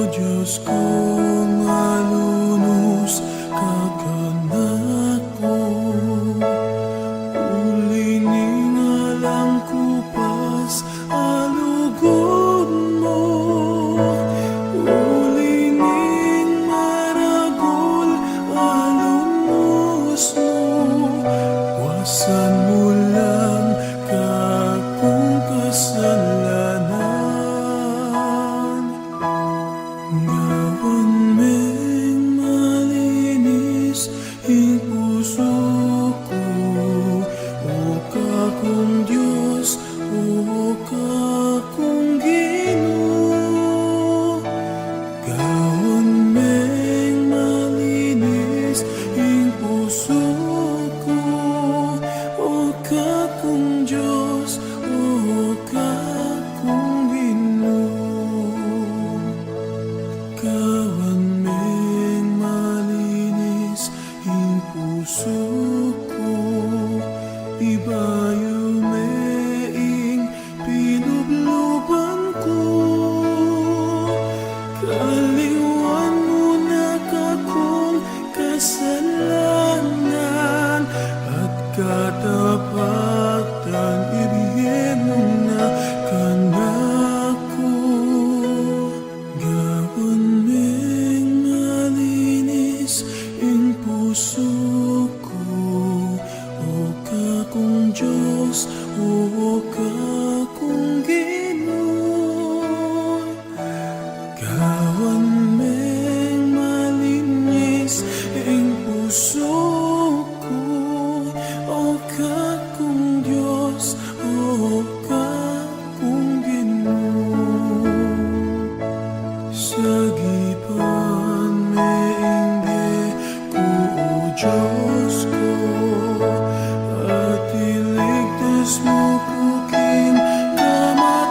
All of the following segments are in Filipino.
Diyos ko, malunos kakanako, ulining alang kupas alugod mo, ulining maragol alumos mo, wasan mo lang kakong kasalanan. Gawan meng malinis ang puso ko, o kakong Diyos, o kakong Ginoo. Gawan meng malinis ang puso ko, o kakong Diyos, o kakong Ginoo. Gawan meng malinis ang puso ko, ibayo meing pinubluban ko, kaliwan mo na kakong kasalanan, at katapatan ibigin mo na kanako. Gawan meng malinis ang puso ko, o kakong Diyos, o kakong Ginoo. Gawan meng malinis ang puso ko, o kakong Diyos, o kakong Ginoo. Sagipan meingge ko, o Diyos ko, at iligtas mo ko king kamatayan.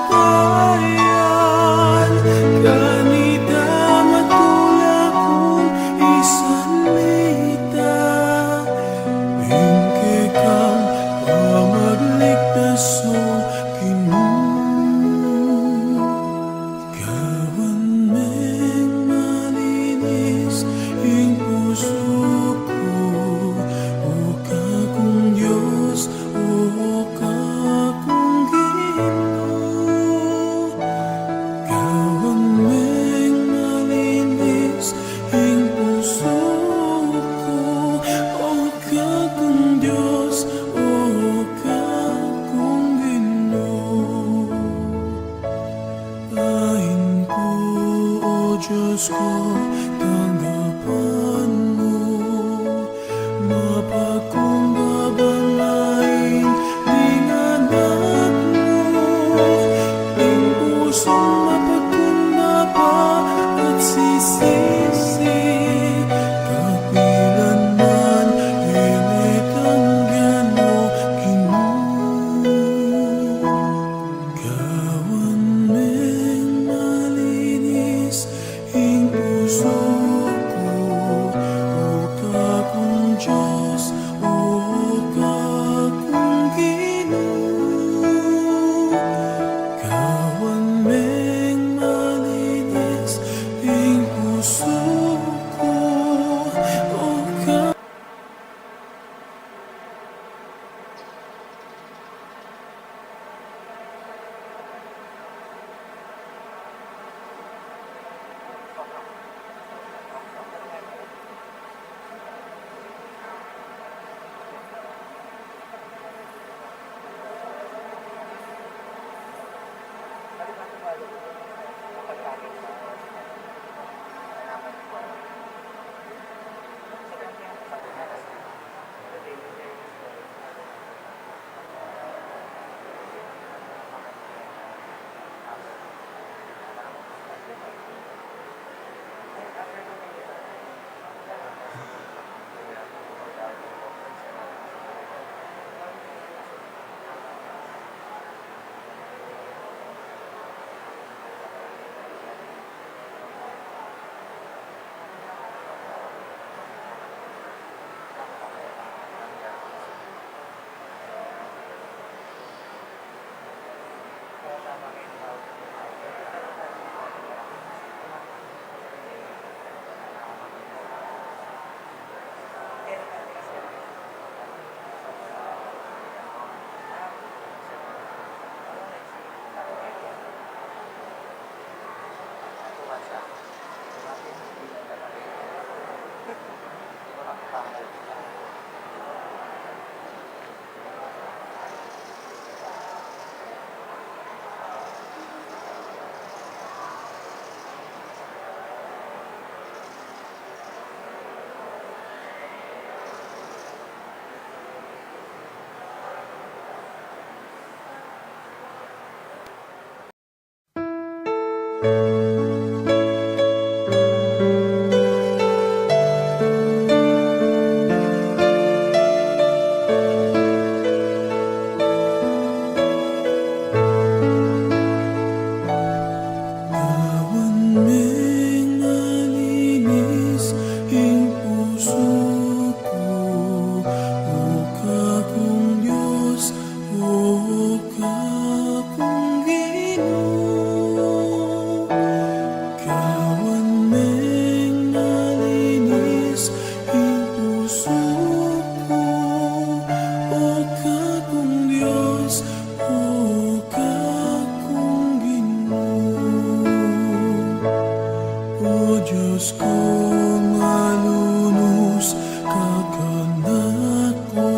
Kawan ming malinis ing puso ko, o kakong Diyos, o kakong Ginoo. Kawan ming malinis ing puso ko, o kakong Diyos, o kakong Ginoo. O Diyos ko malunos kakanako,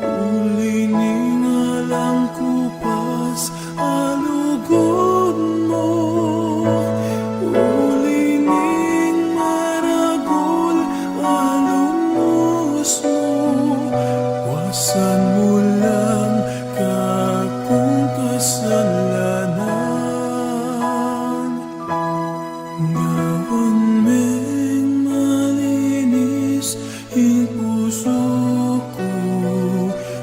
ulining alang kupas alugod mo, ulining maragol alumos mo, wasan mo lang kakong kasalanan. Ngawan ming malinis ing puso ko,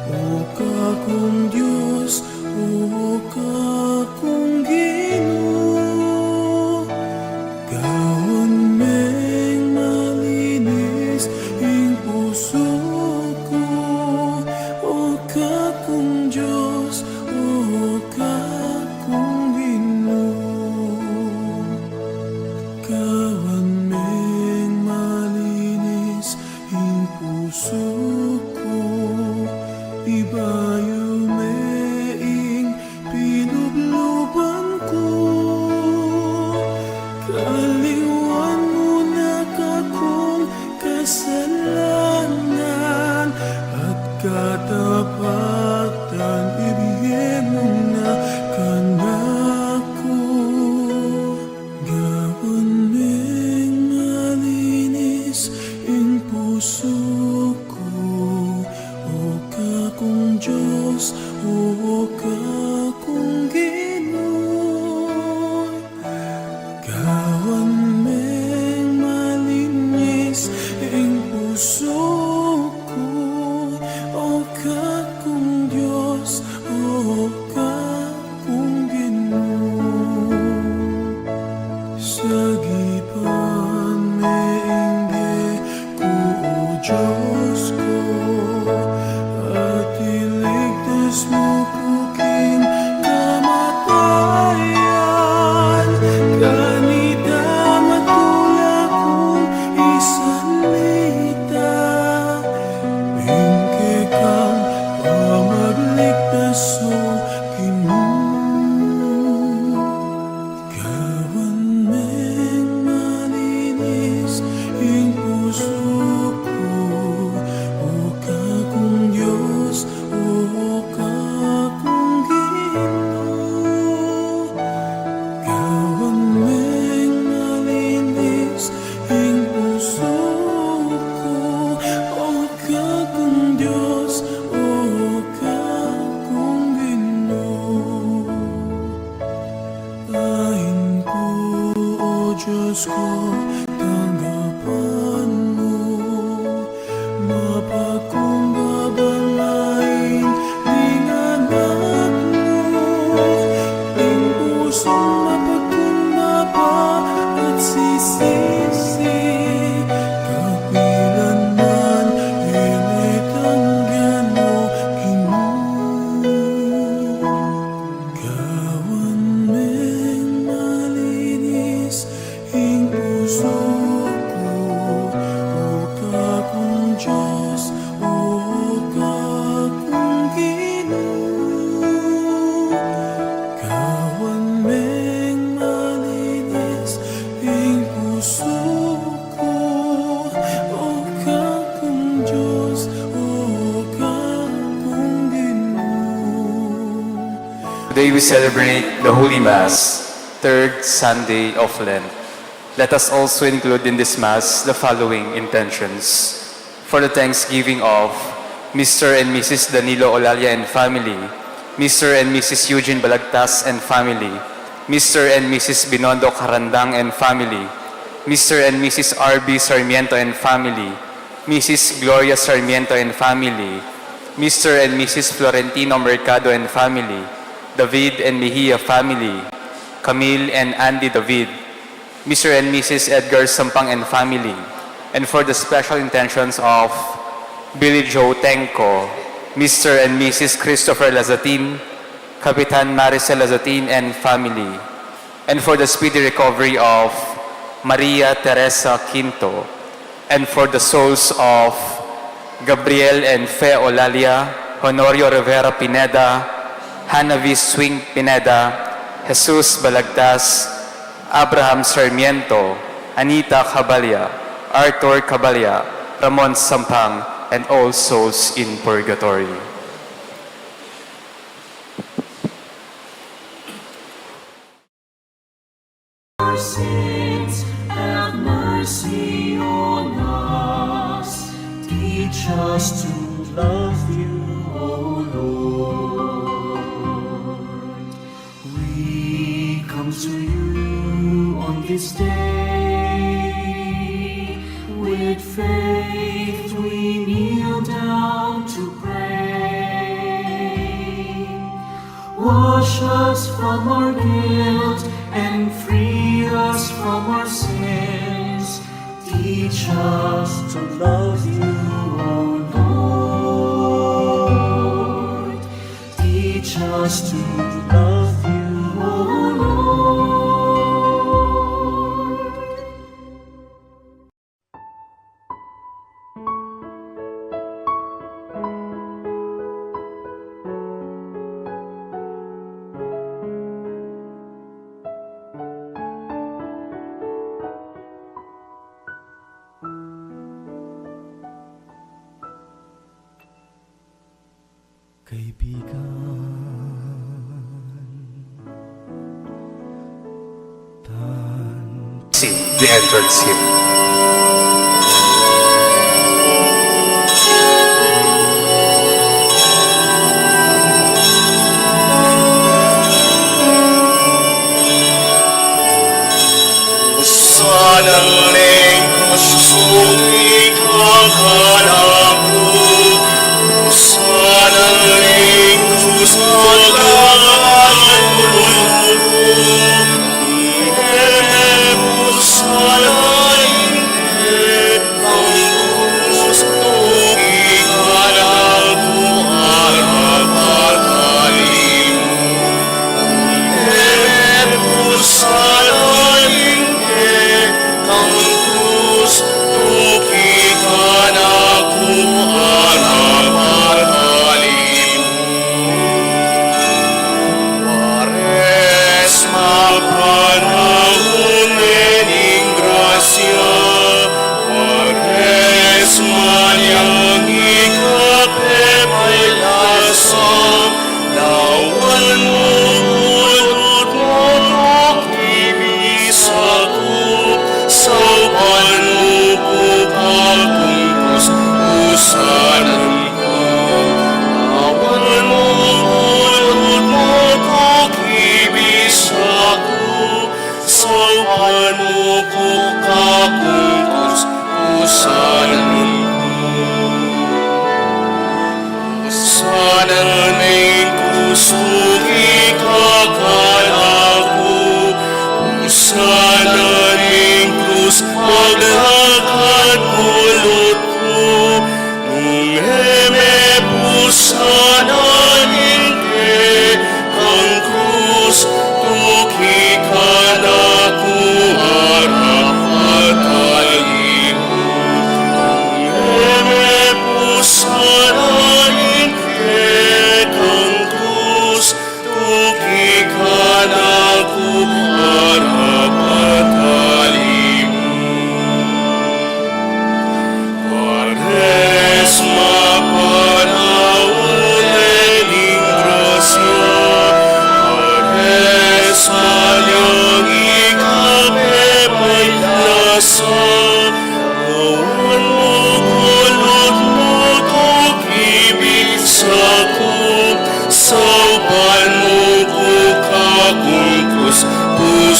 o kakong Diyos, o kakong Ginoo. Ngawan ming malinis ing puso ko, o kakong Diyos, o kakong Ginoo. Kawan ming malinis ing puso ko, ibayo meing pinubluban ko. Kaliwan mo na kakong kasalanan, at katapatan ibigay mo na kanako. Gawan ming malinis ing puso ko, o kakong Diyos, o kakong Ginoo. Gawan ming malinis ing puso ko, o kakong Diyos, o kakong Ginoo. Sagipan mainggi ko, o Diyos ko, at iligtas mo ko king kamatayan. Kanita matula kong isalita, hingke kang pamagligtas o Ginoo. Kawan ming malinis ing puso ko, o kakong Diyos, o kakong Ginoo. Kawan ming malinis ing puso ko, o kakong Diyos, o kakong Ginoo. Ahin ko, o Diyos ko, tanggapan mo, mapagkumbabalain ning anak mo, ing pusong mapagkumbaba at sisisi, kapilan man initanggan mo, Ginoo. Gawan ming malinis ing puso ko, o kakong Diyos, o kakong Ginoo. Gawan ming malinis ing puso ko, o kakong Diyos, o kakong Ginoo. Today we celebrate the Holy Mass, third Sunday of Lent. Let us also include in this Mass the following intentions. For the thanksgiving of Mr. and Mrs. Danilo Olalia and family, Mr. and Mrs. Eugene Balagtas and family, Mr. and Mrs. Binondo Carandang and family, Mr. and Mrs. R.B. Sarmiento and family, Mrs. Gloria Sarmiento and family, Mr. and Mrs. Florentino Mercado and family, David and Mejia family, Camille and Andy David, Mr. and Mrs. Edgar Sampang and family, and for the special intentions of Billy Joe Tenco, Mr. and Mrs. Christopher Lazatin, Kapitan Maricel Lazatin and family, and for the speedy recovery of Maria Teresa Quinto, and for the souls of Gabriel and Fe Olalia, Honorio Rivera Pineda, Hanavis Swing Pineda, Jesus Balagtas, Abraham Sarmiento, Anita Cabalya, Arthur Cabalya, Ramon Sampang, and all souls in purgatory. Our sins, have mercy on us. Teach us to love you, O Lord. We come to you on this day. With faith we kneel down to pray. Wash us from our guilt and free us from our sins. Teach us to love you, O Lord. Teach us to love you, O Lord. Sing the entrance hymn. Usanang kusumi kakalaku, usanang kusalaku,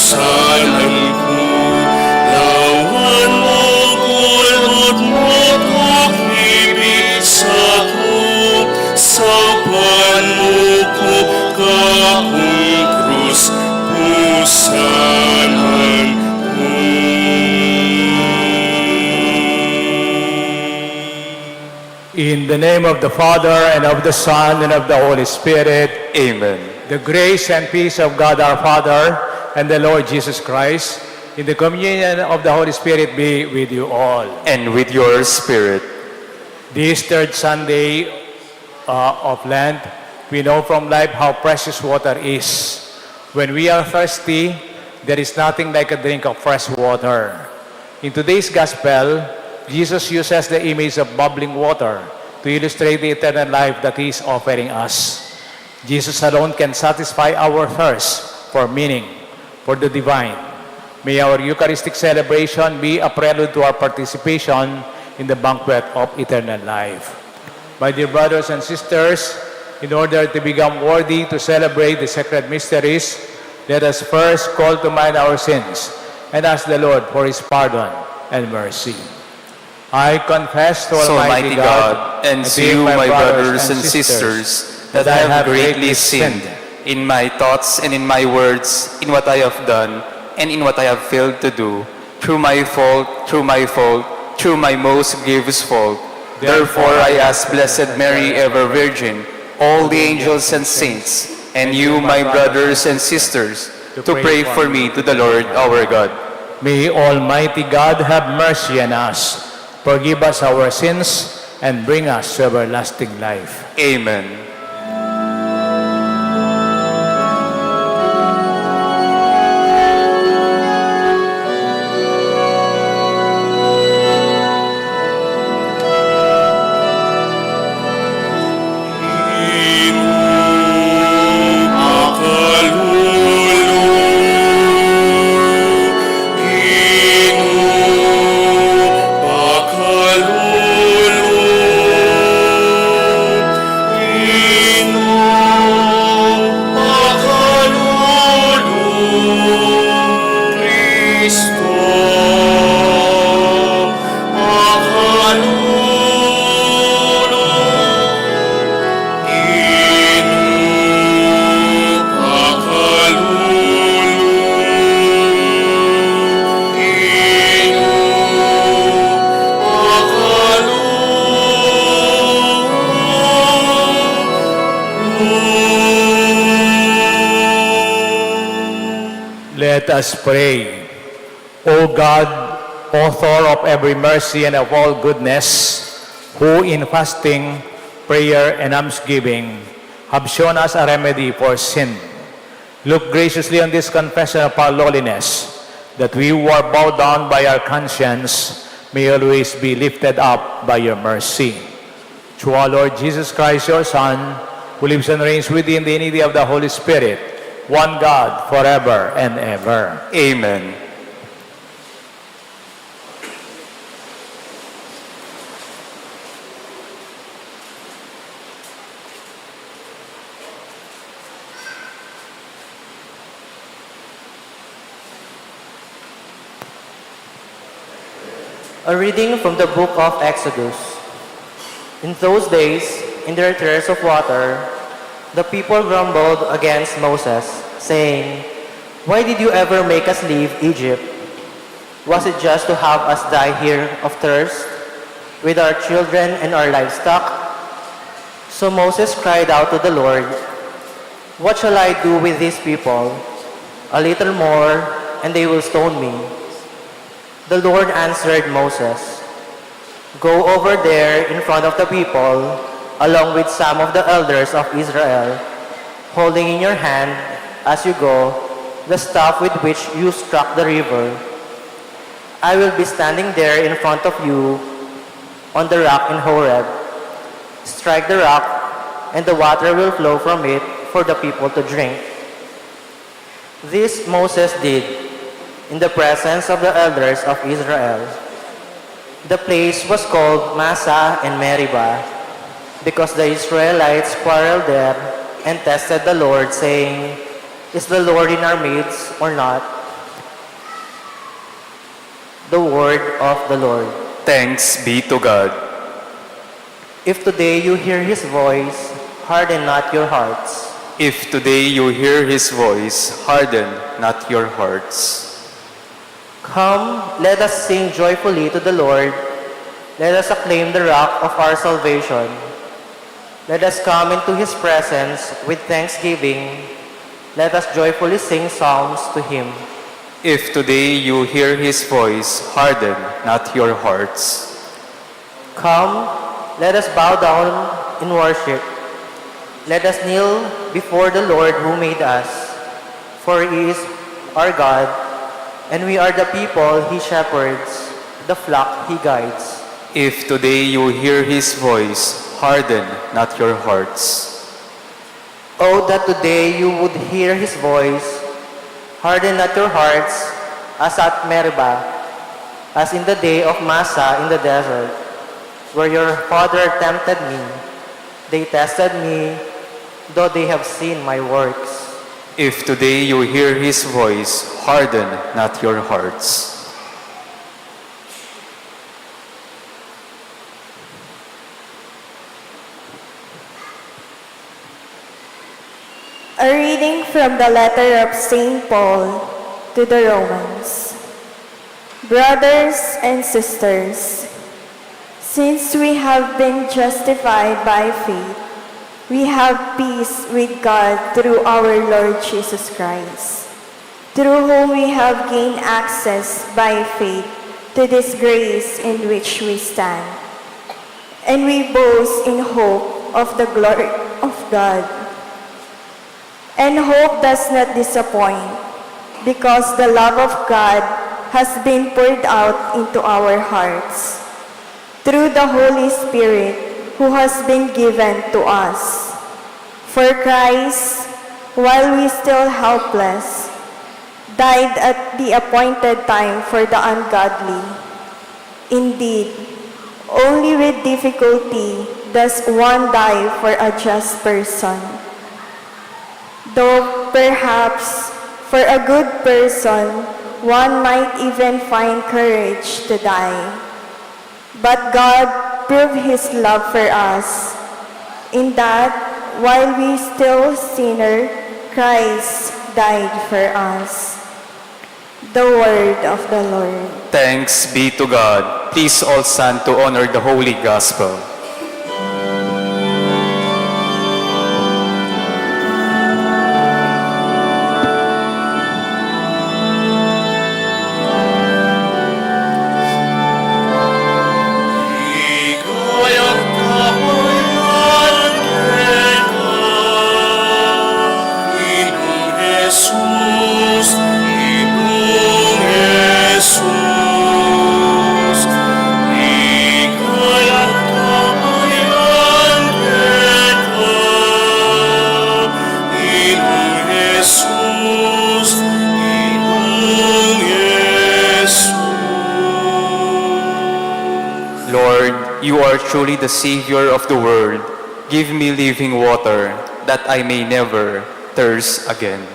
kasalan ko. Lawan mo kulot mo pag-ibig sa'ko. Sapan mo ko kahong krus pusanan ko. In the name of the Father, and of the Son, and of the Holy Spirit, Amen. the grace and peace of God our Father and the Lord Jesus Christ, in the communion of the Holy Spirit be with you all. And with your spirit. This third Sunday of Lent, we know from life how precious water is. When we are thirsty, there is nothing like a drink of fresh water. In today's Gospel, Jesus uses the image of bubbling water to illustrate the eternal life that He is offering us. Jesus alone can satisfy our thirst for meaning, for the divine. May our Eucharistic celebration be a prelude to our participation in the banquet of eternal life. My dear brothers and sisters, in order to become worthy to celebrate the sacred mysteries, let us first call to mind our sins and ask the Lord for His pardon and mercy. I confess to Almighty God, and to you, my brothers and sisters, that I have greatly sinned in my thoughts and in my words, in what I have done and in what I have failed to do, through my fault, through my most grievous fault. Therefore I ask Blessed Mary, ever Virgin, all the angels and saints, and you, my brothers and sisters, to pray for me to the Lord our God. May Almighty God have mercy on us, forgive us our sins, and bring us to everlasting life. Amen. Let us pray. O God, author of every mercy and of all goodness, who in fasting, prayer, and almsgiving have shown us a remedy for sin, look graciously on this confession of our lowliness, that we who are bowed down by our conscience may always be lifted up by your mercy. Through our Lord Jesus Christ, your Son, who lives and reigns with you in the unity of the Holy Spirit, one God, forever and ever. Amen. A reading from the book of Exodus. In those days, in their thirst of water, the people grumbled against Moses, saying, "Why did you ever make us leave Egypt? Was it just to have us die here of thirst, with our children and our livestock?" So Moses cried out to the Lord, "What shall I do with these people? A little more, and they will stone me." The Lord answered Moses, "Go over there in front of the people, along with some of the elders of Israel, holding in your hand, as you go, the staff with which you struck the river. I will be standing there in front of you on the rock in Horeb. Strike the rock, and the water will flow from it for the people to drink." This Moses did in the presence of the elders of Israel. The place was called Massah and Meribah, because the Israelites quarreled there and tested the Lord, saying, "Is the Lord in our midst or not? The word of the Lord. Thanks be to God. If today you hear his voice, harden not your hearts. If today you hear his voice, harden not your hearts. Come, let us sing joyfully to the Lord. Let us acclaim the rock of our salvation. Let us come into his presence with thanksgiving. Let us joyfully sing psalms to him. If today you hear his voice, harden not your hearts. Come, let us bow down in worship. Let us kneel before the Lord who made us. For he is our God, and we are the people he shepherds, the flock he guides. If today you hear his voice, harden not your hearts. Oh, that today you would hear his voice. Harden not your hearts, as at Meribah, as in the day of Massa in the desert, where your father tempted me. They tested me, though they have seen my works. If today you hear his voice, harden not your hearts. A reading from the letter of St. Paul to the Romans. Brothers and sisters, since we have been justified by faith, we have peace with God through our Lord Jesus Christ, through whom we have gained access by faith to this grace in which we stand. And we boast in hope of the glory of God. And hope does not disappoint, because the love of God has been poured out into our hearts through the Holy Spirit who has been given to us. For Christ, while we still helpless, died at the appointed time for the ungodly. Indeed, only with difficulty does one die for a just person. Though perhaps for a good person, one might even find courage to die. But God proved his love for us, in that while we still sinner, Christ died for us. The word of the Lord. Thanks be to God. Please all stand to honor the Holy Gospel. Lord, you are truly the Savior of the world. Give me living water, that I may never thirst again.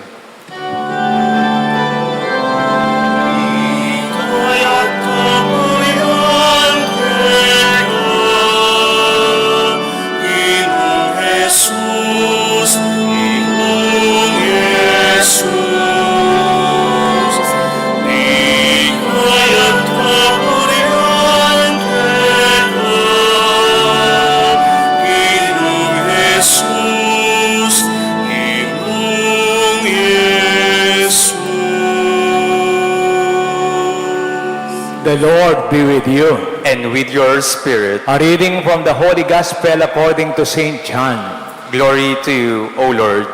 The Lord be with you. And with your spirit, A reading from the Holy Gospel according to St. John. glory to you, O Lord.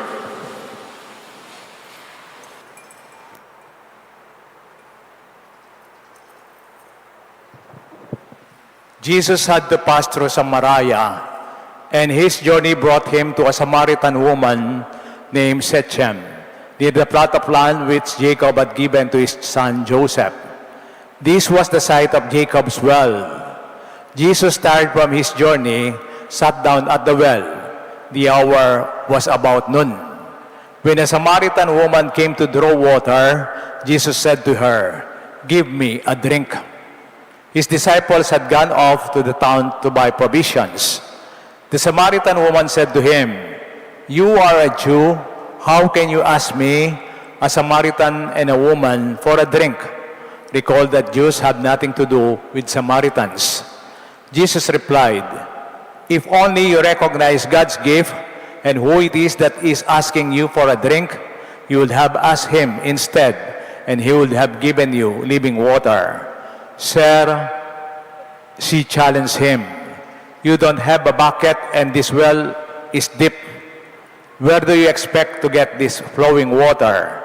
Jesus had to pass through Samaria, and his journey brought him to a Samaritan woman named Shechem, near the plot of land which Jacob had given to his son Joseph. This was the site of Jacob's well. Jesus, tired from his journey, sat down at the well. The hour was about noon. When a Samaritan woman came to draw water, Jesus said to her, "Give me a drink." His disciples had gone off to the town to buy provisions. The Samaritan woman said to him, "You are a Jew. How can you ask me, a Samaritan and a woman, for a drink?" Recall that Jews have nothing to do with Samaritans. Jesus replied, "If only you recognize God's gift and who it is that is asking you for a drink, you would have asked him instead, and he would have given you living water." "Sir," she challenged him, "you don't have a bucket and this well is deep. Where do you expect to get this flowing water?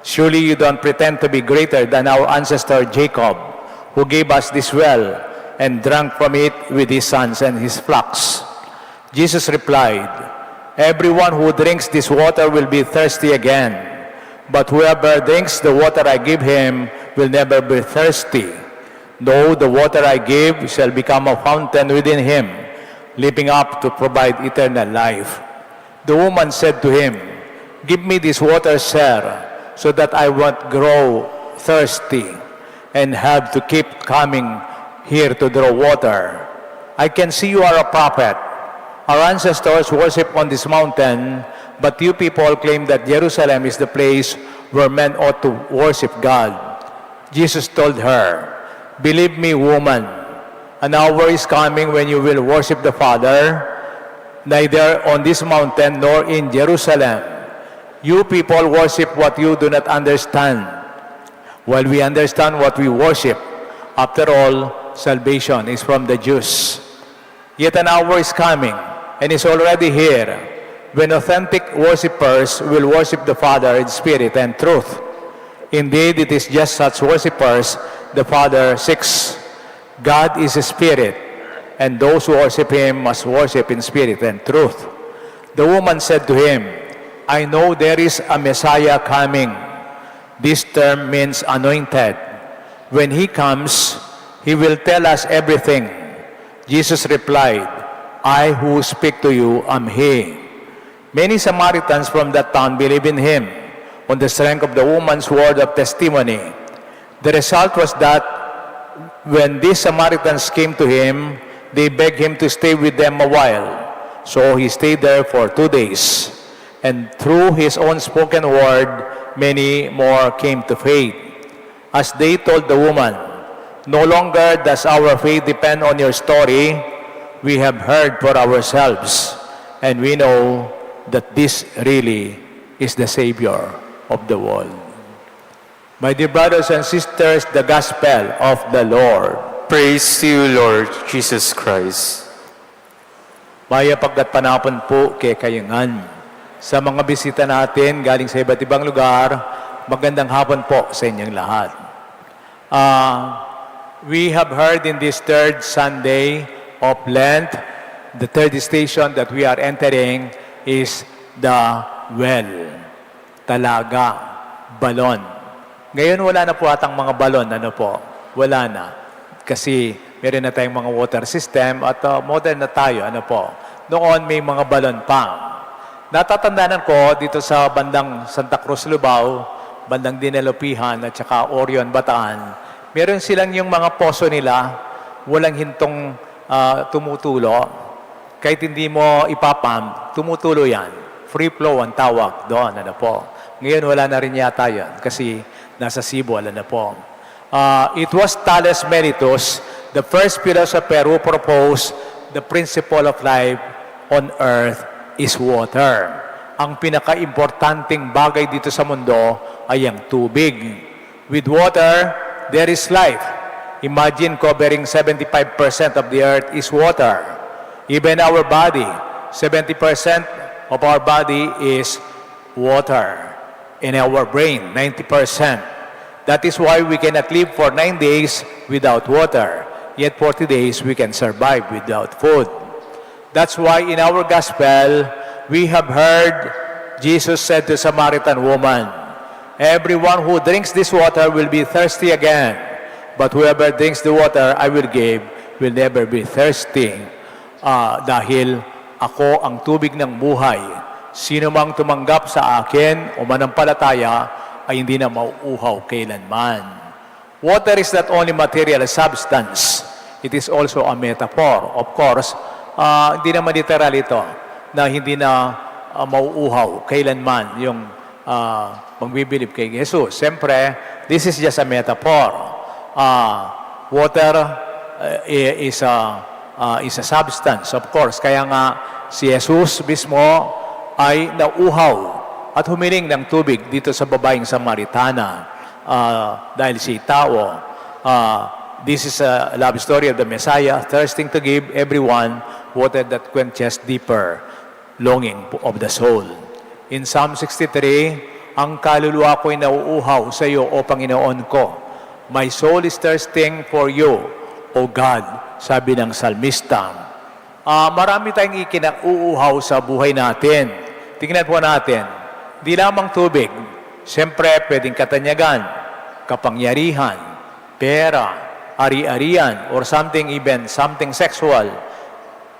Surely you don't pretend to be greater than our ancestor Jacob, who gave us this well and drank from it with his sons and his flocks." Jesus replied, "Everyone who drinks this water will be thirsty again, but whoever drinks the water I give him will never be thirsty. No, the water I give shall become a fountain within him, leaping up to provide eternal life." The woman said to him, "Give me this water, sir, so that I won't grow thirsty and have to keep coming here to draw water. I can see you are a prophet. Our ancestors worship on this mountain, but you people claim that Jerusalem is the place where men ought to worship God." Jesus told her, "Believe me, woman, an hour is coming when you will worship the Father, neither on this mountain nor in Jerusalem. You people worship what you do not understand, while we understand what we worship. After all, salvation is from the Jews. Yet an hour is coming, and is already here, when authentic worshipers will worship the Father in spirit and truth. Indeed, it is just such worshipers the Father seeks. God is a spirit, and those who worship him must worship in spirit and truth." The woman said to him, "I know there is a Messiah coming." This term means anointed. "When he comes, he will tell us everything." Jesus replied, "I who speak to you am he." Many Samaritans from that town believed in him on the strength of the woman's word of testimony. The result was that when these Samaritans came to him, they begged him to stay with them a while. So he stayed there for 2 days. And through his own spoken word, many more came to faith. As they told the woman, "No longer does our faith depend on your story. We have heard for ourselves, and we know that this really is the Savior of the world." My dear brothers and sisters, the Gospel of the Lord. Praise to you, Lord Jesus Christ. Maya pagkat panapon po kay kayangan. Sa mga bisita natin galing sa iba't ibang lugar, magandang hapon po sa inyong lahat. We have heard in this third Sunday of Lent, the third station that we are entering is the well, talaga, balon. Ngayon wala na po atang mga balon, ano po? Wala na. Kasi meron na tayong mga water system at modern na tayo, ano po? Noon may mga balon pa. Natatandaan ko dito sa bandang Santa Cruz, Lubao, bandang Dinalupihan at saka Orion, Bataan, meron silang yung mga poso nila, walang hintong tumutulo. Kahit hindi mo ipapam, tumutulo yan. Free flow ang tawag doon, ano po. Ngayon wala na rin yata yan kasi nasa Cebu, ano po. It was Thales Meritus, the first philosopher who proposed the principle of life on earth is water. Ang pinaka-importanting bagay dito sa mundo ay ang tubig. With water, there is life. Imagine covering 75% of the earth is water. Even our body, 70% of our body is water. In our brain, 90%. That is why we cannot live for 9 days without water. Yet 40 days we can survive without food. That's why in our gospel, we have heard Jesus said to Samaritan woman, "Everyone who drinks this water will be thirsty again, but whoever drinks the water I will give will never be thirsty." Dahil ako ang tubig ng buhay. Sino mang tumanggap sa akin o manampalataya ay hindi na mauuhaw kailanman. Water is not only material substance, it is also a metaphor. Of course, hindi naman literal ito na hindi na mauuhaw kailanman yung magbibilib kay Jesus. Siyempre, this is just a metaphor. Water is a substance, of course. Kaya nga si Jesus mismo ay nauuhaw at humiling ng tubig dito sa babaeng Samaritana. Dahil si tao, this is a love story of the Messiah, thirsting to give everyone water that quenches deeper longing of the soul. In Psalm 63, ang kaluluwa ko'y nauuhaw sa iyo, O Panginoon ko. My soul is thirsting for you, O God, sabi ng salmista. Marami tayong ikinauuhaw sa buhay natin. Tingnan po natin, di lamang tubig, siyempre pwedeng katanyagan, kapangyarihan, pera, ari-arian, or something sexual.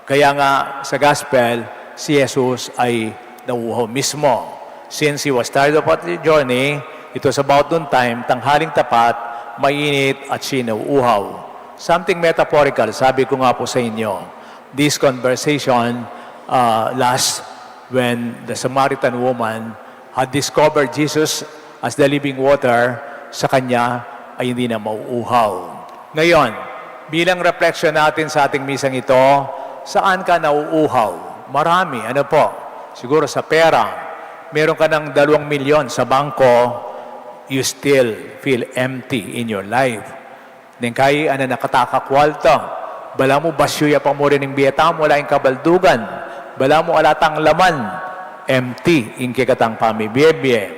Kaya nga sa gospel, si Jesus ay nauuhaw mismo. Since he was tired of the journey, it was about noon time, tanghaling tapat, mainit at siya nauuhaw. Something metaphorical, sabi ko nga po sa inyo. This conversation lasts when the Samaritan woman had discovered Jesus as the living water, sa kanya ay hindi na mauuhaw. Ngayon, bilang reflection natin sa ating misang ito, saan ka nauuhaw? Marami. Ano po? Siguro sa pera. Meron ka ng 2 milyon sa bangko, you still feel empty in your life. Then kaya nakatakakwalta. Bala mo basyuya pa mo rin ng biyeta mo, wala yung kabaldugan. Bala mo alatang laman, empty in kikatang pamibiyebye.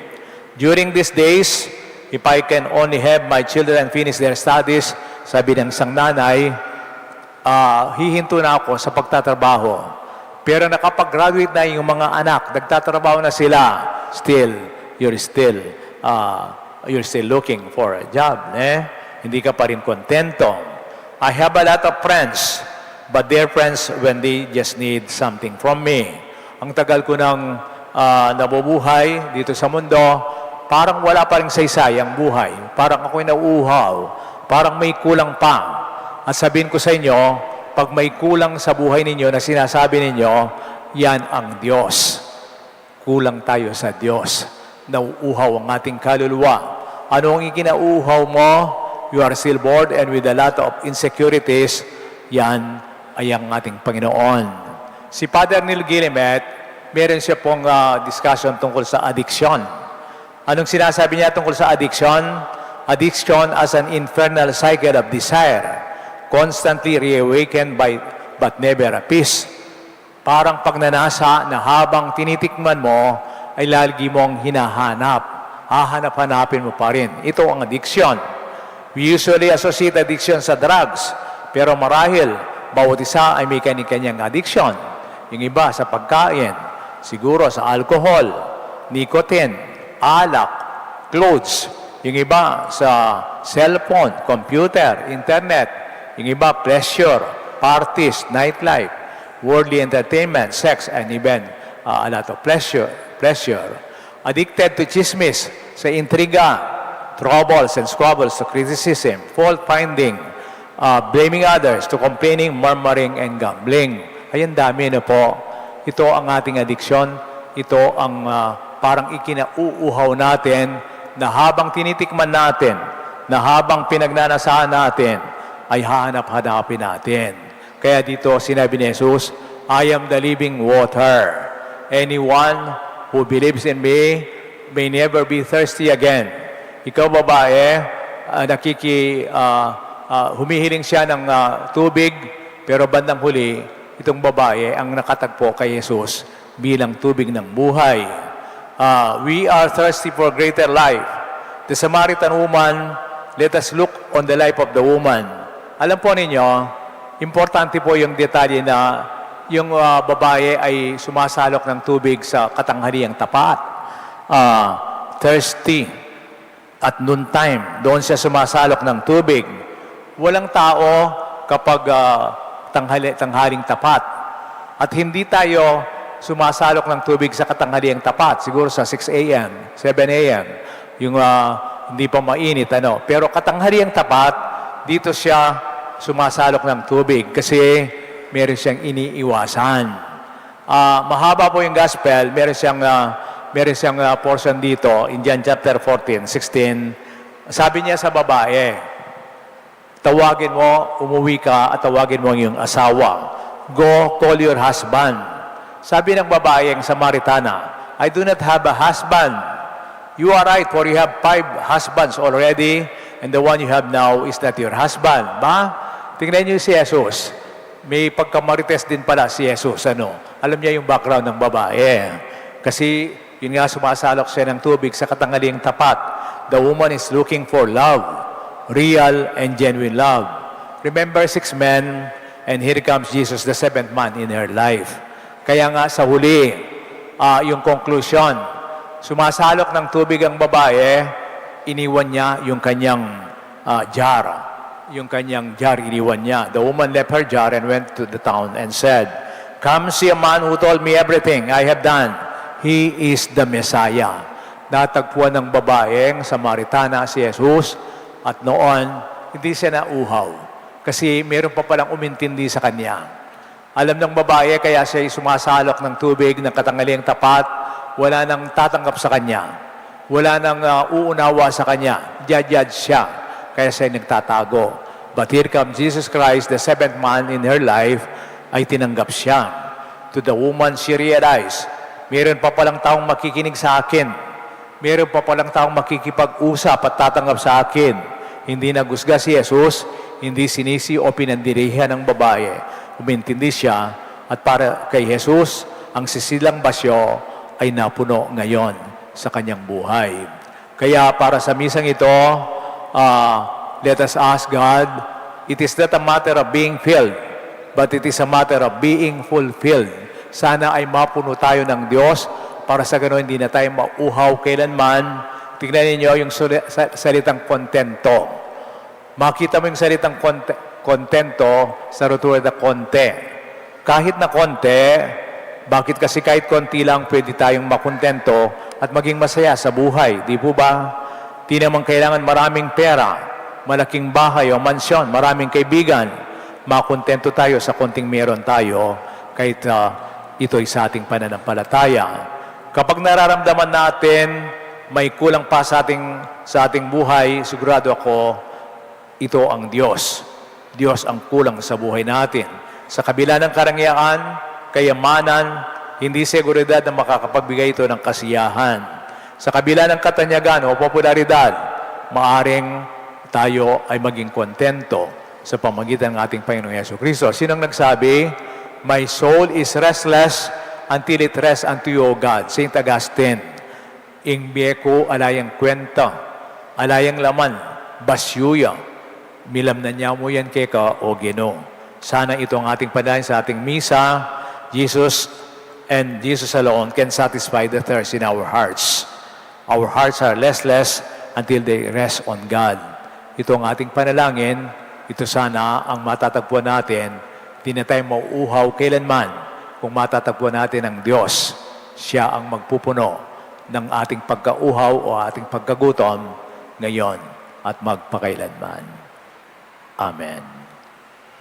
During these days, if I can only have my children finish their studies, sabi ng isang nanay, hihinto na ako sa pagtatrabaho. Pero nakapag-graduate na yung mga anak, nagtatrabaho na sila, still, you're still looking for a job. Hindi ka pa rin kontento. I have a lot of friends, but they're friends when they just need something from me. Ang tagal ko ng nabubuhay dito sa mundo, parang wala pa rin saysay ang buhay. Parang ako'y nauuhaw. Parang may kulang pa. At sabihin ko sa inyo, pag may kulang sa buhay ninyo na sinasabi ninyo, yan ang Diyos. Kulang tayo sa Diyos. Nauuhaw ang ating kaluluwa. Ano ang ikinauuhaw mo? You are still bored and with a lot of insecurities, yan ay ang ating Panginoon. Si Father Neil Guillemette, meron siya pong discussion tungkol sa addiction. Anong sinasabi niya tungkol sa addiction? Addiction as an infernal cycle of desire, constantly reawakened but never appeased. Parang pagnanasa na habang tinitikman mo, ay lagi mong hinahanap. Hahanap-hanapin mo pa rin. Ito ang addiction. We usually associate addiction sa drugs, pero marahil, bawat isa ay may kanyang addiction. Yung iba sa pagkain, siguro sa alcohol, nicotine, alak, clothes. Yung iba sa cellphone, computer, internet. Yung iba, pleasure, parties, nightlife, worldly entertainment, sex, and even a lot of pleasure. Addicted to chismis, sa intriga, troubles and squabbles, to criticism, fault-finding, blaming others, to complaining, murmuring, and gambling. Ayan, dami na po. Ito ang ating addiction. Ito ang parang ikinauuhaw natin na habang tinitikman natin, na habang pinagnanasahan natin, ay hahanap-hanapin natin. Kaya dito sinabi ni Jesus, I am the living water. Anyone who believes in me may never be thirsty again. Ikaw babae, humihiling siya ng tubig, pero bandang huli, itong babae ang nakatagpo kay Jesus bilang tubig ng buhay. We are thirsty for greater life. The Samaritan woman, let us look on the life of the woman. Alam po ninyo, importante po yung detalye na yung babae ay sumasalok ng tubig sa katanghaliang tapat. Thirsty. At noon time, doon siya sumasalok ng tubig. Walang tao kapag tanghaling tapat. At hindi tayo sumasalok ng tubig sa katanghaliang tapat. Siguro sa 6 a.m., 7 a.m. hindi pa mainit, ano. Pero katanghaliang tapat, dito siya sumasalok ng tubig kasi meron siyang iniiwasan. Mahaba po yung gospel, meron siyang portion dito in John chapter 14, 16. Sabi niya sa babae, tawagin mo, umuwi ka at tawagin mo ang iyong asawa. Go, call your husband. Sabi ng babae ang Samaritana, I do not have a husband. You are right, for you have 5 husbands already, and the one you have now is not your husband. Ba? Tingnan niyo si Jesus. May pagkamarites din pala si Jesus. Alam niya yung background ng babae. Kasi yun nga, sumasalok siya ng tubig sa katanghaliang tapat. The woman is looking for love, real and genuine love. Remember 6 men, and here comes Jesus, the 7th man in her life. Kaya nga sa huli, yung conclusion, sumasalok ng tubig ang babae, iniwan niya yung kanyang jar. Yung kanyang jar, iniwan niya. The woman left her jar and went to the town and said, come see a man who told me everything I have done. He is the Messiah. Natagpuan ng babaeng Samaritana si Jesus at noon, hindi siya nauhaw. Kasi meron pa palang umintindi sa kanya. Alam ng babae, kaya siya sumasalok ng tubig ng katanghaliang tapat, wala nang tatanggap sa kanya. Wala nang uunawa sa kanya. Judge siya. Kaya siya nagtatago. But here comes Jesus Christ, the 7th man in her life, ay tinanggap siya. To the woman, she realized, meron pa palang taong makikinig sa akin. Meron pa palang taong makikipag-usap at tatanggap sa akin. Hindi nagusga si Jesus, hindi sinisi o pinandirihan ng babae. Umintindi siya at para kay Jesus, ang sisilang basyo ay napuno ngayon sa kanyang buhay. Kaya para sa misang ito, let us ask God, it is not a matter of being filled, but it is a matter of being fulfilled. Sana ay mapuno tayo ng Diyos para sa ganoon hindi na tayo mauhaw kailanman. Tingnan niyo yung salitang kontento. Makita mo yung salitang kontento sa rutura na konte. Kahit na konte, bakit kasi kahit konti lang pwede tayong makontento at maging masaya sa buhay, di po ba? Di naman kailangan maraming pera, malaking bahay o mansyon, maraming kaibigan. Makontento tayo sa konting meron tayo kahit ito'y sa ating pananampalataya. Kapag nararamdaman natin may kulang pa sa ating buhay, sigurado ako, ito ang Diyos. Diyos ang kulang sa buhay natin. Sa kabila ng karangyaan, kayamanan, hindi seguridad na makakapagbigay ito ng kasiyahan. Sa kabila ng katanyagan o popularidad, maaring tayo ay maging kontento sa pamagitan ng ating Panginoong Yesukristo. Sinong nagsabi, my soul is restless until it rests unto you, O God. Saint Augustine, ing biyeko alayang kwenta, alayang laman, basyuya, milam na niya mo yan keka, O Ginoo. Sana ito ang ating padalin sa ating misa. Jesus and Jesus alone can satisfy the thirst in our hearts. Our hearts are restless until they rest on God. Ito ang ating panalangin. Ito sana ang matatagpuan natin. Di na tayo mauuhaw kailanman kung matatagpuan natin ang Diyos. Siya ang magpupuno ng ating pagkauhaw o ating pagkagutom ngayon at magpakailanman. Amen.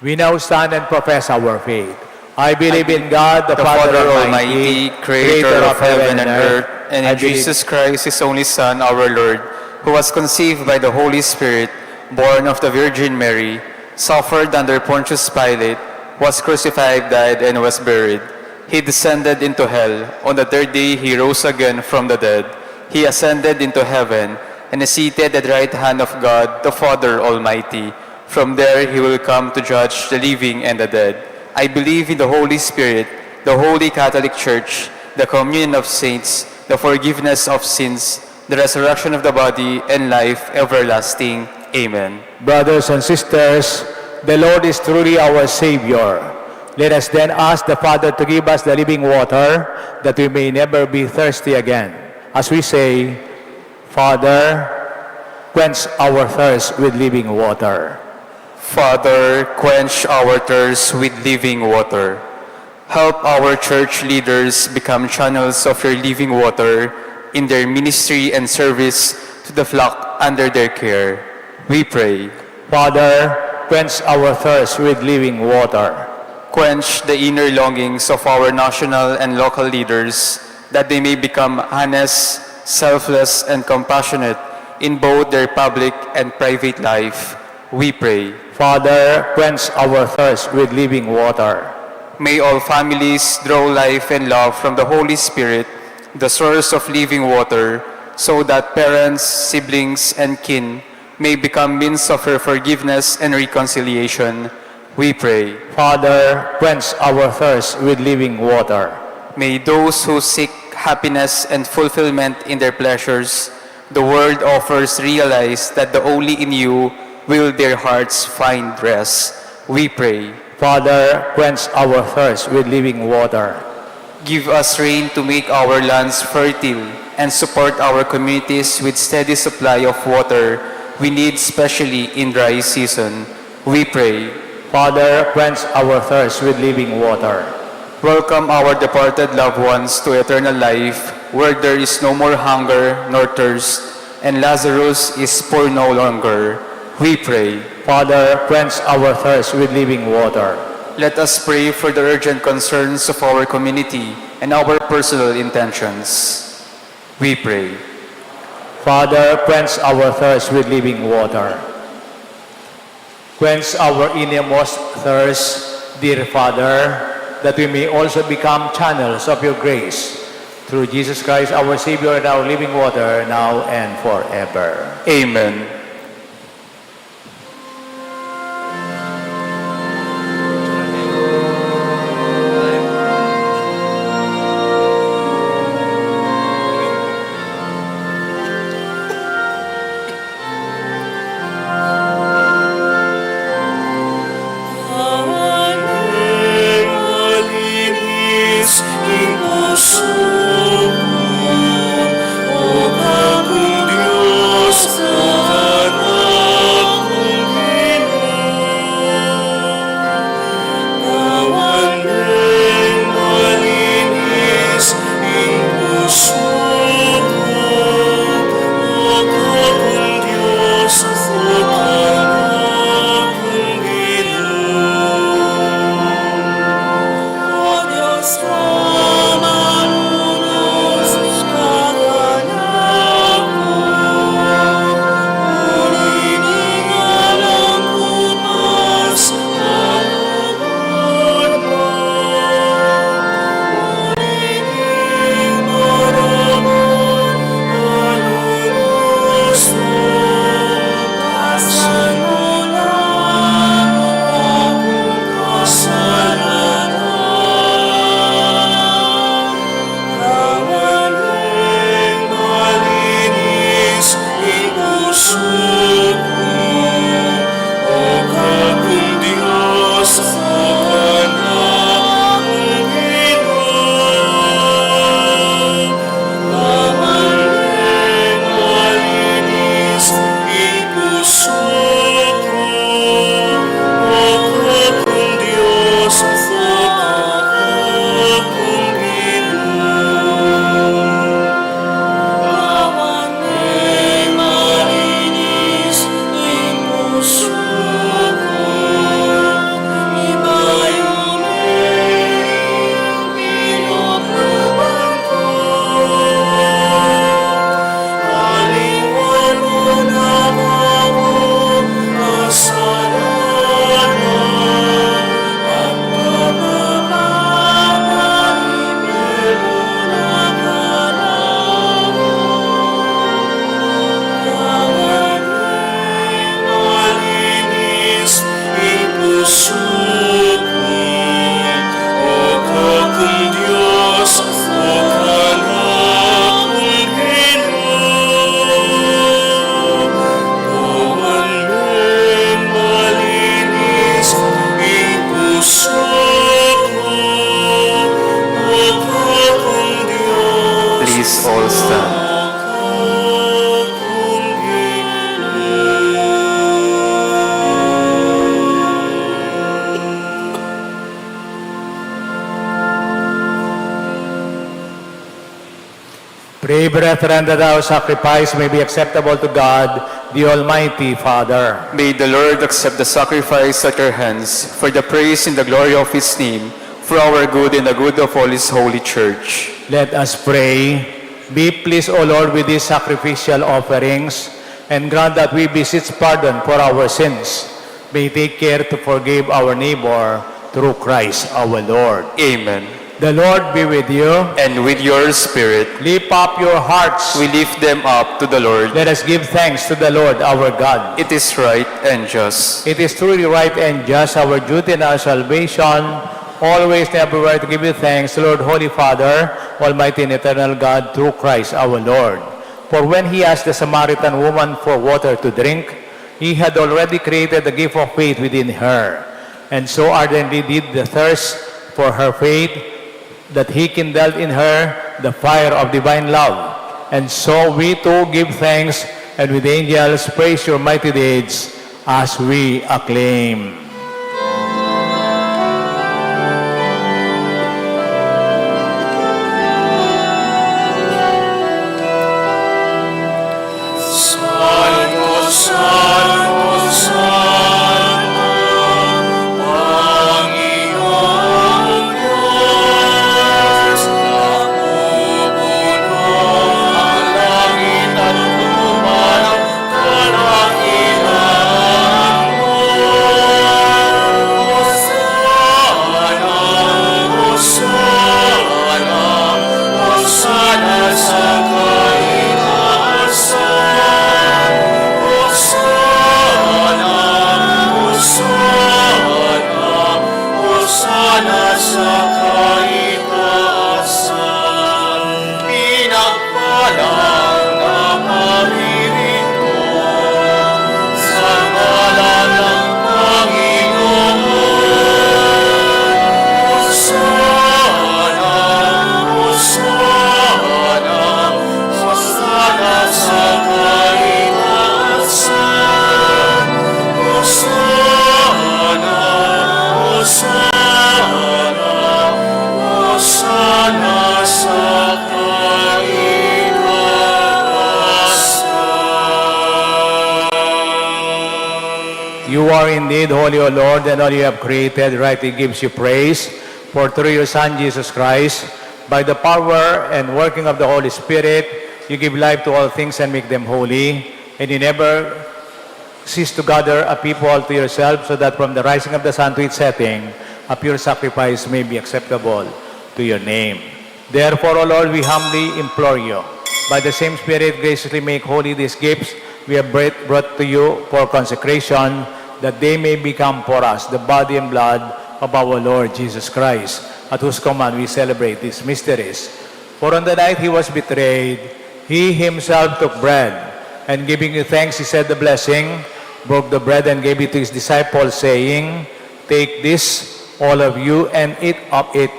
We now stand and profess our faith. I believe in God, the Father Almighty, creator of heaven and earth, and in Jesus Christ, His only Son, our Lord, who was conceived by the Holy Spirit, born of the Virgin Mary, suffered under Pontius Pilate, was crucified, died, and was buried. He descended into hell. On the 3rd day, He rose again from the dead. He ascended into heaven, and is seated at the right hand of God, the Father Almighty. From there, He will come to judge the living and the dead. I believe in the Holy Spirit, the Holy Catholic Church, the communion of saints, the forgiveness of sins, the resurrection of the body, and life everlasting. Amen. Brothers and sisters, the Lord is truly our Savior. Let us then ask the Father to give us the living water, that we may never be thirsty again. As we say, Father, quench our thirst with living water. Father, quench our thirst with living water. Help our church leaders become channels of your living water in their ministry and service to the flock under their care. We pray. Father, quench our thirst with living water. Quench the inner longings of our national and local leaders that they may become honest, selfless, and compassionate in both their public and private life. We pray. Father, quench our thirst with living water. May all families draw life and love from the Holy Spirit, the source of living water, so that parents, siblings, and kin may become means of her forgiveness and reconciliation. We pray. Father, quench our thirst with living water. May those who seek happiness and fulfillment in their pleasures the world offers realize that the only in you will their hearts find rest. We pray. Father, quench our thirst with living water. Give us rain to make our lands fertile and support our communities with steady supply of water we need, especially in dry season. We pray. Father, quench our thirst with living water. Welcome our departed loved ones to eternal life, where there is no more hunger nor thirst, and Lazarus is poor no longer. We pray. Father, quench our thirst with living water. Let us pray for the urgent concerns of our community and our personal intentions. We pray. Father, quench our thirst with living water. Quench our innermost thirst, dear Father, that we may also become channels of your grace. Through Jesus Christ, our Savior and our living water, now and forever. Amen. Please all stand. Pray, brethren, that our sacrifice may be acceptable to God, the Almighty Father. May the Lord accept the sacrifice at your hands for the praise and the glory of his name, for our good and the good of all his holy church. Let us pray. Be pleased, O Lord, with these sacrificial offerings, and grant that we beseech pardon for our sins. May take care to forgive our neighbor through Christ our Lord. Amen. The Lord be with you. And with your spirit, Lift up your hearts. we lift them up to the Lord. Let us give thanks to the Lord our God. It is right and just. It is truly right and just, our duty and our salvation, always and everywhere to give you thanks, Lord, Holy Father, Almighty and eternal God, through Christ our Lord. For when he asked the Samaritan woman for water to drink, he had already created the gift of faith within her, and so ardently did the thirst for her faith that he kindled in her the fire of divine love. And so we too give thanks, and with angels praise your mighty deeds as we acclaim. Santo, Santo, Santo, Panginoong Diyos, napupuno ang langit at lupa ng kadakilaan mo. Hosana, Hosana, Hosana sa kaitaasan. Hosana, Hosana, Hosana sa kaitaasan. Pinagpalang na paririto sa ngalan ng Panginoon. Hosana, Hosana, Hosana sa kaitaasan. Hosana, Hosana, Hosana sa kaitaasan. You are indeed holy, O Lord, and all you have created rightly gives you praise. For through your Son, Jesus Christ, by the power and working of the Holy Spirit, you give life to all things and make them holy, and you never cease to gather a people to yourself, so that from the rising of the sun to its setting, a pure sacrifice may be acceptable to your name. Therefore, O Lord, we humbly implore you, by the same Spirit, graciously make holy these gifts we have brought to you for consecration, that they may become for us the body and blood of our Lord Jesus Christ, at whose command we celebrate these mysteries. For on the night he was betrayed, he himself took bread, and giving you thanks, he said the blessing, broke the bread and gave it to his disciples, saying, "Take this, all of you, and eat of it,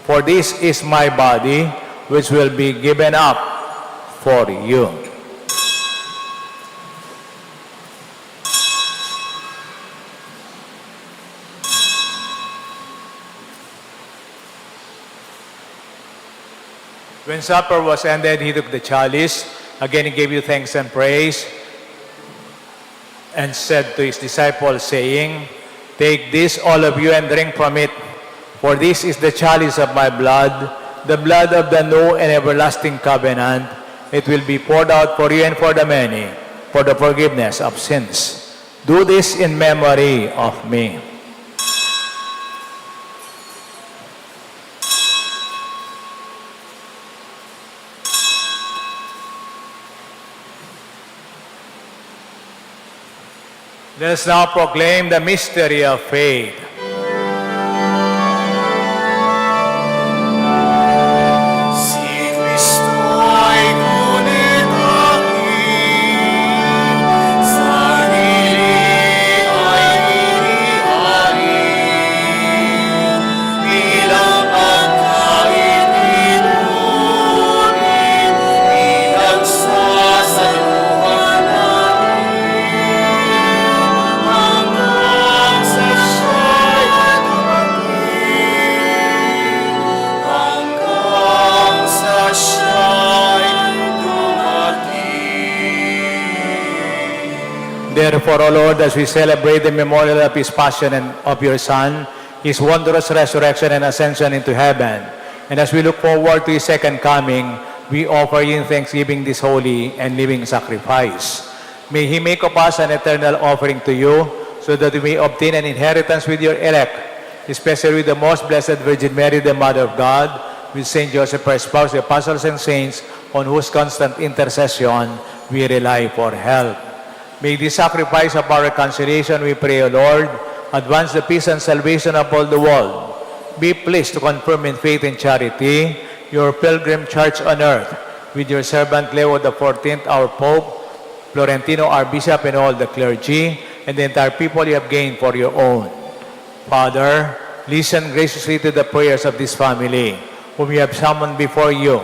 for this is my body, which will be given up for you." When supper was ended, he took the chalice. Again, he gave you thanks and praise, and said to his disciples, saying, "Take this, all of you, and drink from it. For this is the chalice of my blood, the blood of the new and everlasting covenant. It will be poured out for you and for the many, for the forgiveness of sins. Do this in memory of me." Let us now proclaim the mystery of faith. Si Kristo ay ngunit aking sarili ay inihain, bilang pagkain inumin, pinagsasaluhan namin hanggang sa siya Therefore, O Lord, as we celebrate the memorial of His passion and of your Son, His wondrous resurrection and ascension into heaven, and as we look forward to His second coming, we offer you in thanksgiving this holy and living sacrifice. May He make of us an eternal offering to you, so that we may obtain an inheritance with your elect, especially with the most blessed Virgin Mary, the Mother of God, with Saint Joseph, her spouse, the apostles and saints, on whose constant intercession we rely for help. May the sacrifice of our reconciliation, we pray, O Lord, advance the peace and salvation of all the world. Be pleased to confirm in faith and charity your pilgrim church on earth, with your servant Leo XIV, our Pope, Florentino, our Bishop, and all the clergy, and the entire people you have gained for your own. Father, listen graciously to the prayers of this family, whom you have summoned before you.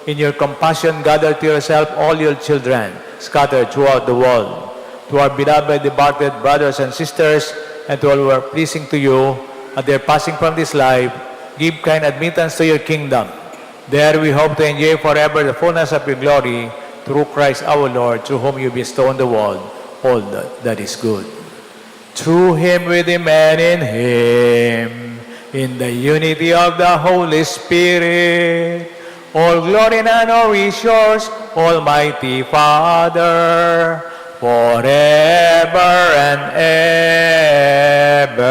In your compassion, gather to yourself all your children scattered throughout the world. To our beloved departed brothers and sisters, and to all who are pleasing to you, at their passing from this life, give kind admittance to your kingdom. There we hope to enjoy forever the fullness of your glory, through Christ our Lord, through whom you bestow on the world all that is good. Through Him, with Him, and in Him, in the unity of the Holy Spirit, all glory and honor is yours, Almighty Father, forever and ever.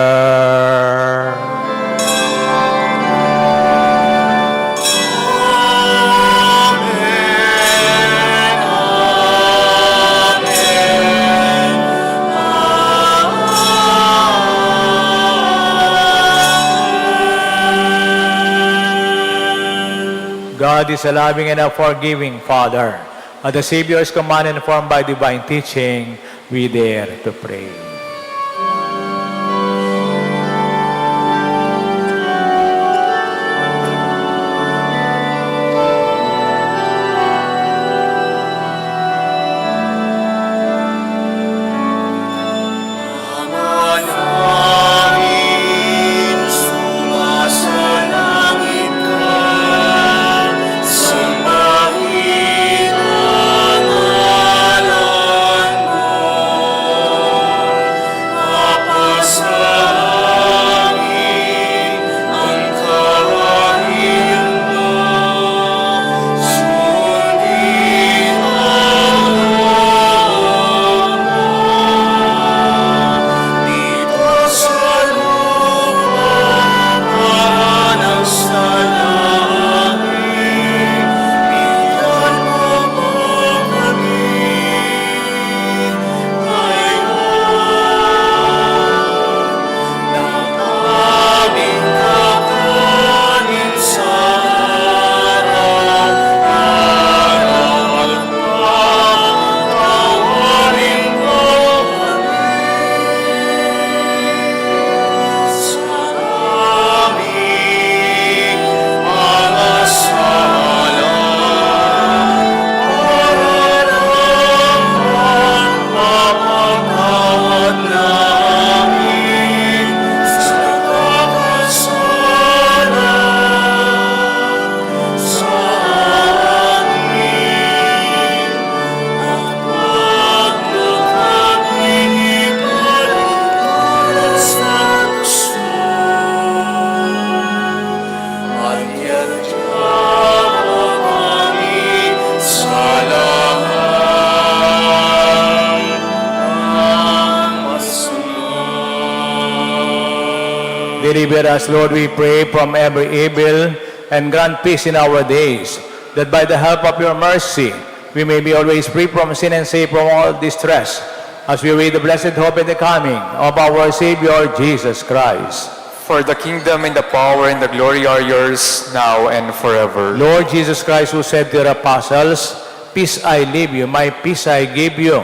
God is a loving and a forgiving Father. At the Savior's command, informed by divine teaching, we dare to pray. Manalangin, sumasalangit ka, sambahin ang ngalan mo. Mapasangin ang kaharian mo, sundin ang loob mo. Dito sa lupa, mahanap sa langit, bigyan mo po kami ngayon ng aming kakanin sa araw-araw at pagkawarin mo sa aming mga sala, para naman mapagawad namin sa kakasala sa amin, at huwag mo kaming ipalipalas ng gusto, at yadya mo kami sa lahat ng masama. Deliver us, Lord, we pray, from every evil, and grant peace in our days, that by the help of your mercy, we may be always free from sin and safe from all distress, as we wait the blessed hope and the coming of our Savior, Jesus Christ. For the kingdom and the power and the glory are yours, now and forever. Lord Jesus Christ, who said to your apostles, "Peace I leave you, my peace I give you,"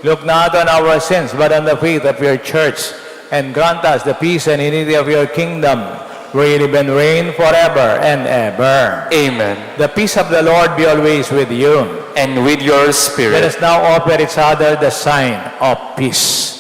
look not on our sins, but on the faith of your church, and grant us the peace and unity of your kingdom, where you live and reign forever and ever. Amen. The peace of the Lord be always with you. And with your Let spirit. us now offer each other the sign of peace.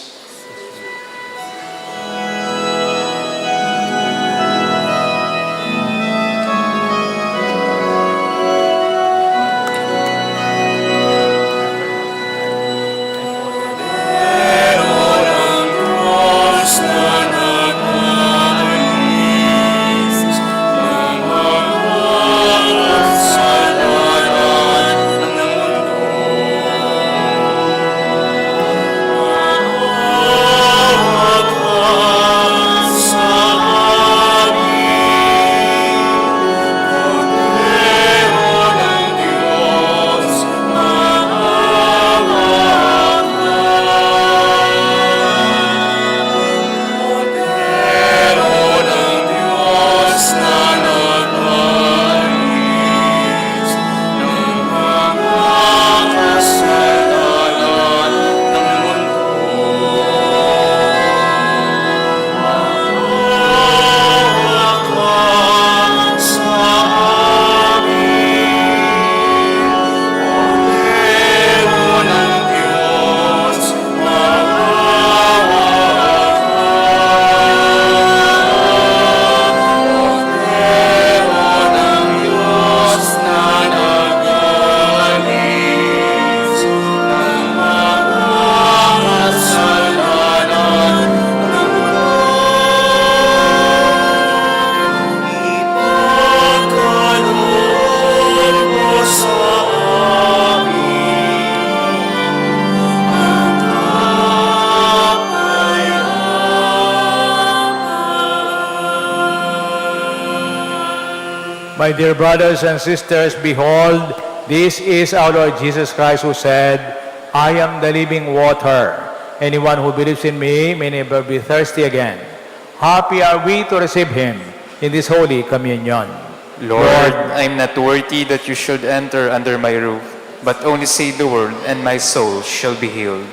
My dear brothers and sisters, behold, this is our Lord Jesus Christ who said, I am the living water. Anyone who believes in me may never be thirsty again. Happy are we to receive him in this Holy Communion. Lord, I am not worthy that you should enter under my roof, but only say the word, and my soul shall be healed.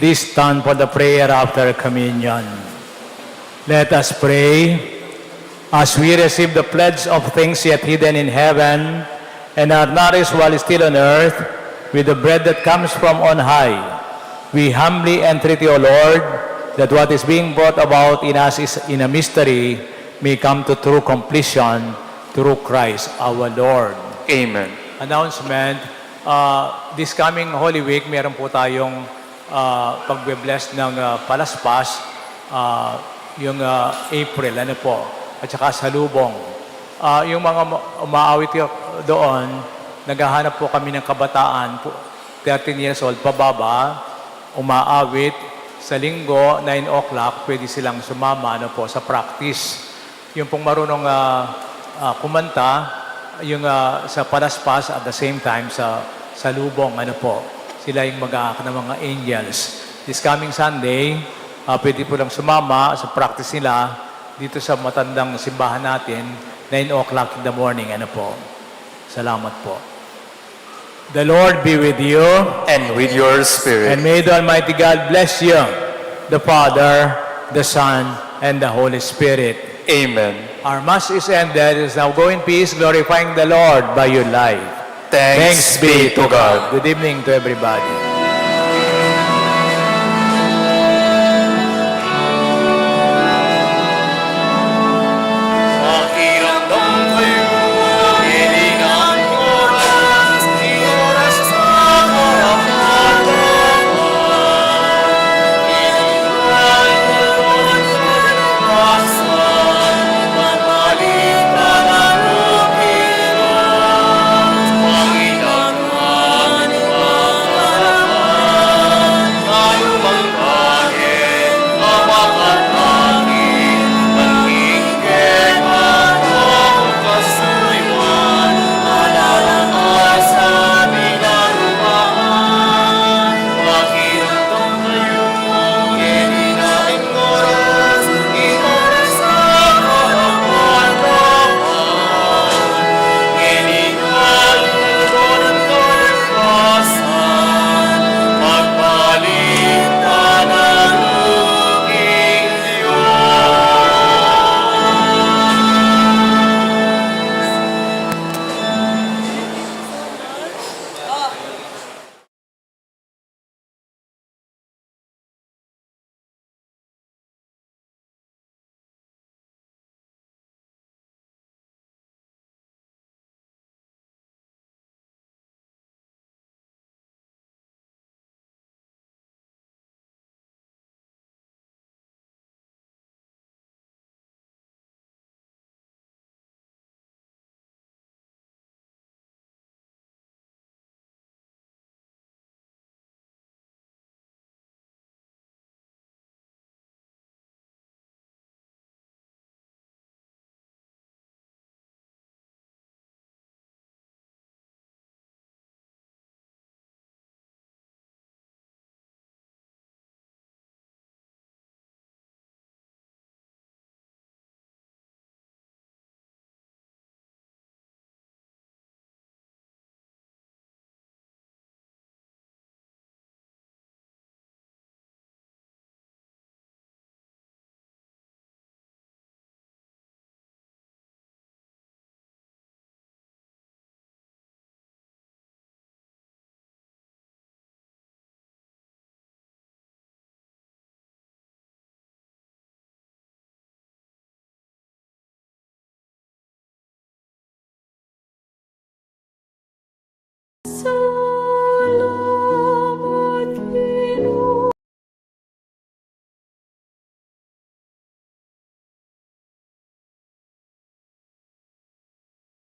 Please stand for the prayer after communion. Let us pray. As we receive the pledge of things yet hidden in heaven, and are nourished while still on earth with the bread that comes from on high, we humbly entreat you, O Lord, that what is being brought about in us is in a mystery may come to true completion through Christ our Lord. Amen. Announcement, this coming Holy Week, meron po tayong pagbe-bless ng palaspas, yung April, ano po, at saka salubong. Yung mga umaawit doon, naghahanap po kami ng kabataan, 13 years old, pababa, umaawit, sa linggo, 9 o'clock, pwede silang sumama ano po, sa practice. Yung pong marunong kumanta, yung sa palaspas at the same time sa lubong, ano po, sila yung mag-aak ng mga angels. This coming Sunday, pwede po lang sumama sa practice nila dito sa matandang simbahan natin, 9 o'clock in the morning, ano po. Salamat po. The Lord be with you, And with your spirit. and may the Almighty God bless you, the Father, the Son, and the Holy Spirit. Amen. Our Mass is ended. Is now go in peace, glorifying the Lord by your life. Thanks be to God. Good evening to everybody.